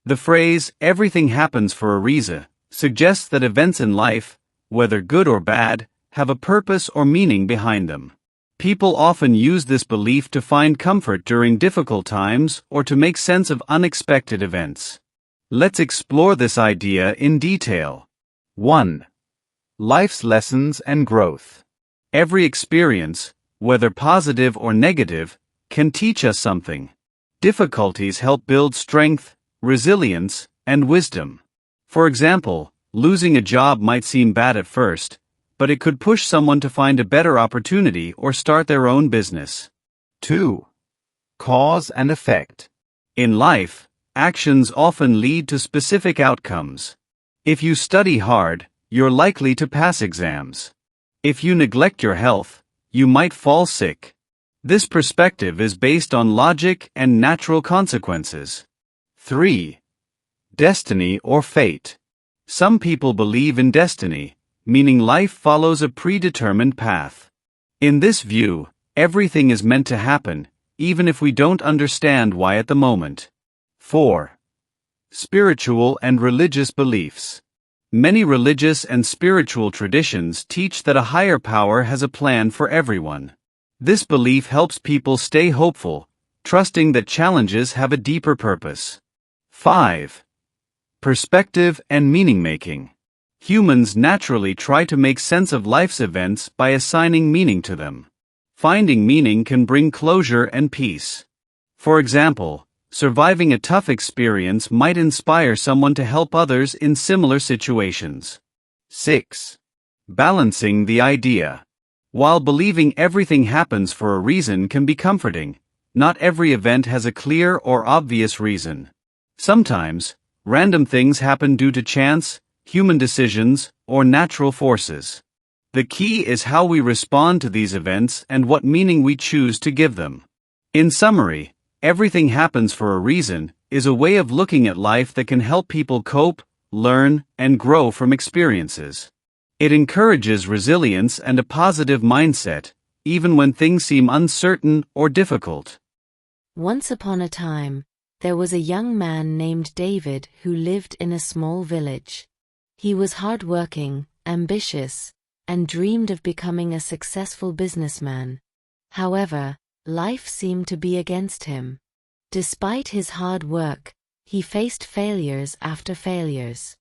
The phrase, "everything happens for a reason," suggests that events in life, whether good or bad, have a purpose or meaning behind them. People often use this belief to find comfort during difficult times or to make sense of unexpected events. Let's explore this idea in detail. 1. Life's lessons and growth. Every experience, whether positive or negative, can teach us something. Difficulties help build strength, resilience, and wisdom. For example, losing a job might seem bad at first, but it could push someone to find a better opportunity or start their own business. 2. Cause and effect. In life, actions often lead to specific outcomes. If you study hard, you're likely to pass exams. If you neglect your health, you might fall sick. This perspective is based on logic and natural consequences. 3. Destiny or fate. Some people believe in destiny, meaning life follows a predetermined path. In this view, everything is meant to happen, even if we don't understand why at the moment. 4. Spiritual and religious beliefs. Many religious and spiritual traditions teach that a higher power has a plan for everyone. This belief helps people stay hopeful, trusting that challenges have a deeper purpose. 5. Perspective and meaning-making. Humans naturally try to make sense of life's events by assigning meaning to them. Finding meaning can bring closure and peace. For example, surviving a tough experience might inspire someone to help others in similar situations. 6. Balancing the idea. While believing everything happens for a reason can be comforting, not every event has a clear or obvious reason. Sometimes, random things happen due to chance, human decisions, or natural forces. The key is how we respond to these events and what meaning we choose to give them. In summary, "everything happens for a reason" is a way of looking at life that can help people cope, learn, and grow from experiences. It encourages resilience and a positive mindset, even when things seem uncertain or difficult. Once upon a time, there was a young man named David who lived in a small village. He was hardworking, ambitious, and dreamed of becoming a successful businessman. However, life seemed to be against him. Despite his hard work, he faced failures after failures.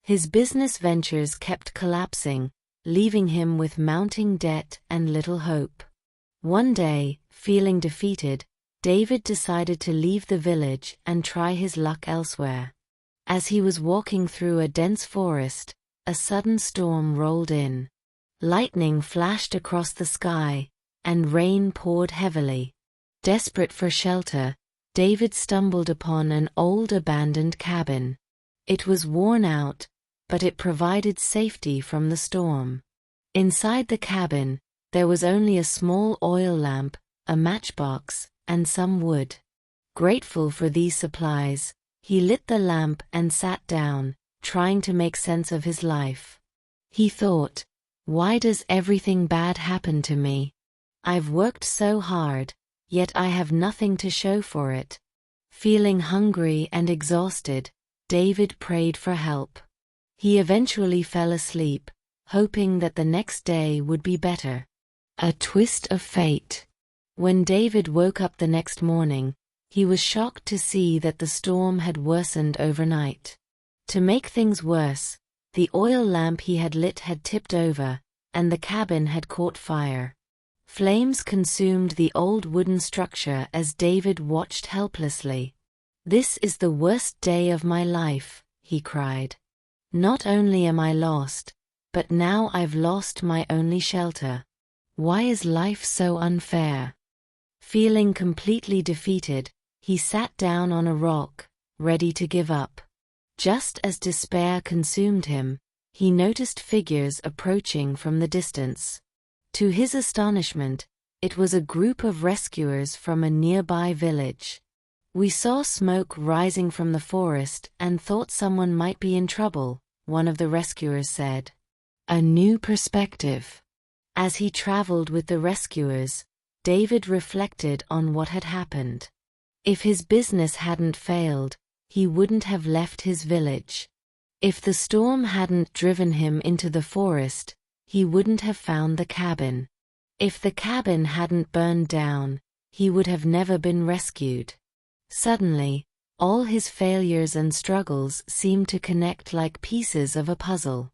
His business ventures kept collapsing, leaving him with mounting debt and little hope. One day, feeling defeated, David decided to leave the village and try his luck elsewhere. As he was walking through a dense forest, a sudden storm rolled in. Lightning flashed across the sky, and rain poured heavily. Desperate for shelter, David stumbled upon an old abandoned cabin. It was worn out, but it provided safety from the storm. Inside the cabin, there was only a small oil lamp, a matchbox, and some wood. Grateful for these supplies, he lit the lamp and sat down, trying to make sense of his life. He thought, "Why does everything bad happen to me? I've worked so hard, yet I have nothing to show for it." Feeling hungry and exhausted, David prayed for help. He eventually fell asleep, hoping that the next day would be better. A twist of fate. When David woke up the next morning, he was shocked to see that the storm had worsened overnight. To make things worse, the oil lamp he had lit had tipped over, and the cabin had caught fire. Flames consumed the old wooden structure as David watched helplessly. "This is the worst day of my life," he cried. "Not only am I lost, but now I've lost my only shelter. Why is life so unfair?" Feeling completely defeated, he sat down on a rock, ready to give up. Just as despair consumed him, he noticed figures approaching from the distance. To his astonishment, it was a group of rescuers from a nearby village. "We saw smoke rising from the forest and thought someone might be in trouble," one of the rescuers said. A new perspective. As he traveled with the rescuers, David reflected on what had happened. If his business hadn't failed, he wouldn't have left his village. If the storm hadn't driven him into the forest, he wouldn't have found the cabin. If the cabin hadn't burned down, he would have never been rescued. Suddenly, all his failures and struggles seemed to connect like pieces of a puzzle.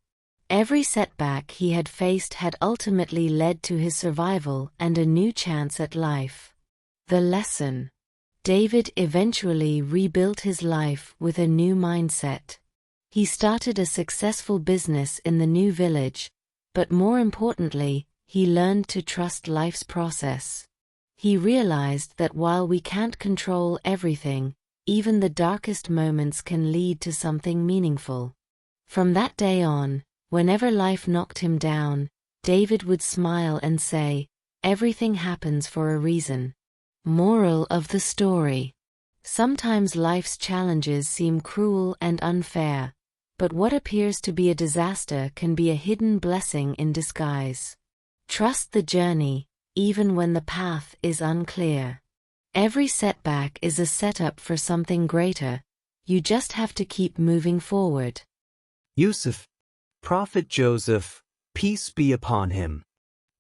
Every setback he had faced had ultimately led to his survival and a new chance at life. The lesson. David eventually rebuilt his life with a new mindset. He started a successful business in the new village, but more importantly, he learned to trust life's process. He realized that while we can't control everything, even the darkest moments can lead to something meaningful. From that day on, whenever life knocked him down, David would smile and say, "Everything happens for a reason." Moral of the story. Sometimes life's challenges seem cruel and unfair, but what appears to be a disaster can be a hidden blessing in disguise. Trust the journey, even when the path is unclear. Every setback is a setup for something greater. You just have to keep moving forward. Yusuf, Prophet Joseph, peace be upon him.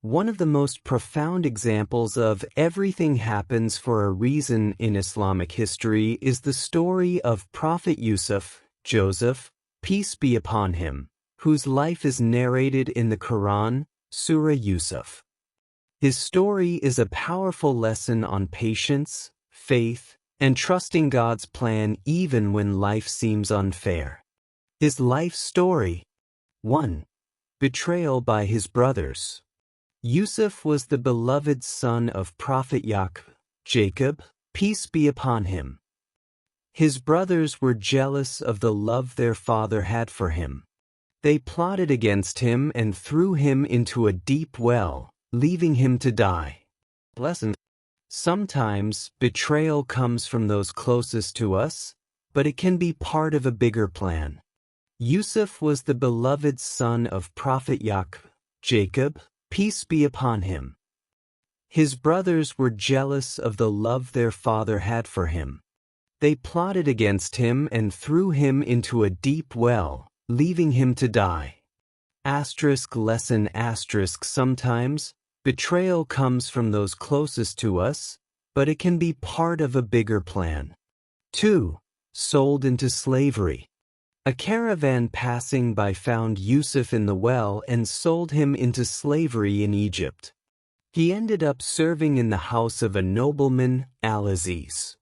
One of the most profound examples of everything happens for a reason in Islamic history is the story of Prophet Yusuf, Joseph, peace be upon him, whose life is narrated in the Quran, Surah Yusuf. His story is a powerful lesson on patience, faith, and trusting God's plan even when life seems unfair. His life story. 1. Betrayal by his brothers. Yusuf was the beloved son of Prophet Jacob, peace be upon him. His brothers were jealous of the love their father had for him. They plotted against him and threw him into a deep well, leaving him to die. Lesson. Sometimes betrayal comes from those closest to us, but it can be part of a bigger plan. Yusuf was the beloved son of Prophet Jacob, peace be upon him. His brothers were jealous of the love their father had for him. They plotted against him and threw him into a deep well, leaving him to die. Lesson. Sometimes betrayal comes from those closest to us, but it can be part of a bigger plan. 2. Sold into slavery. A caravan passing by found Yusuf in the well and sold him into slavery in Egypt. He ended up serving in the house of a nobleman, Al-Aziz.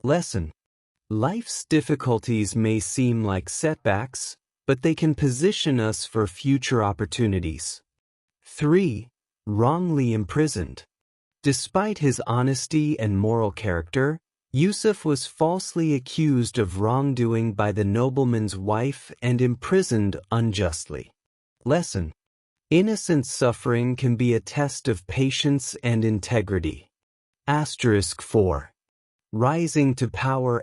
Lesson. Life's difficulties may seem like setbacks, but they can position us for future opportunities. 3. Wrongly imprisoned. Despite his honesty and moral character, Yusuf was falsely accused of wrongdoing by the nobleman's wife and imprisoned unjustly. Lesson. Innocent suffering can be a test of patience and integrity. *4. Rising to power*.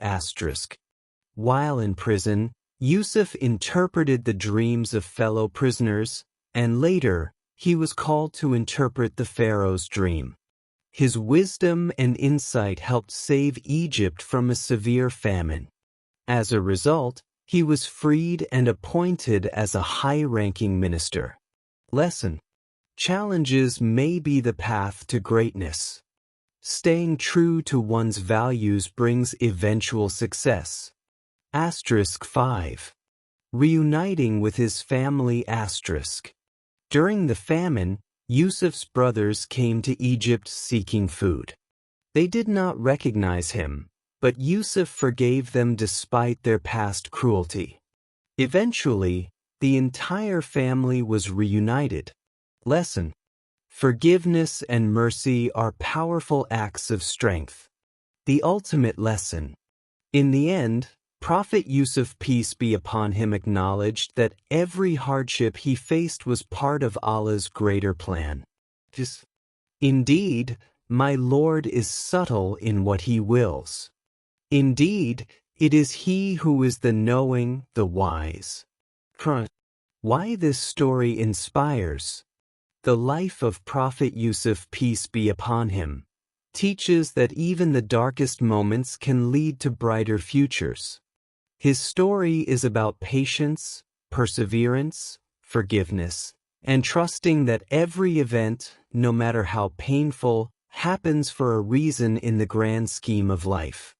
While in prison, Yusuf interpreted the dreams of fellow prisoners, and later, he was called to interpret the Pharaoh's dream. His wisdom and insight helped save Egypt from a severe famine. As a result, he was freed and appointed as a high-ranking minister. Lesson. Challenges may be the path to greatness. Staying true to one's values brings eventual success. *5. Reuniting with his family. During the famine, Yusuf's brothers came to Egypt seeking food. They did not recognize him, but Yusuf forgave them despite their past cruelty. Eventually, the entire family was reunited. Lesson. Forgiveness and mercy are powerful acts of strength. The ultimate lesson. In the end, Prophet Yusuf, peace be upon him, acknowledged that every hardship he faced was part of Allah's greater plan. Indeed, my Lord is subtle in what he wills. Indeed, it is he who is the knowing, the wise. Why this story inspires. The life of Prophet Yusuf, peace be upon him, teaches that even the darkest moments can lead to brighter futures. His story is about patience, perseverance, forgiveness, and trusting that every event, no matter how painful, happens for a reason in the grand scheme of life.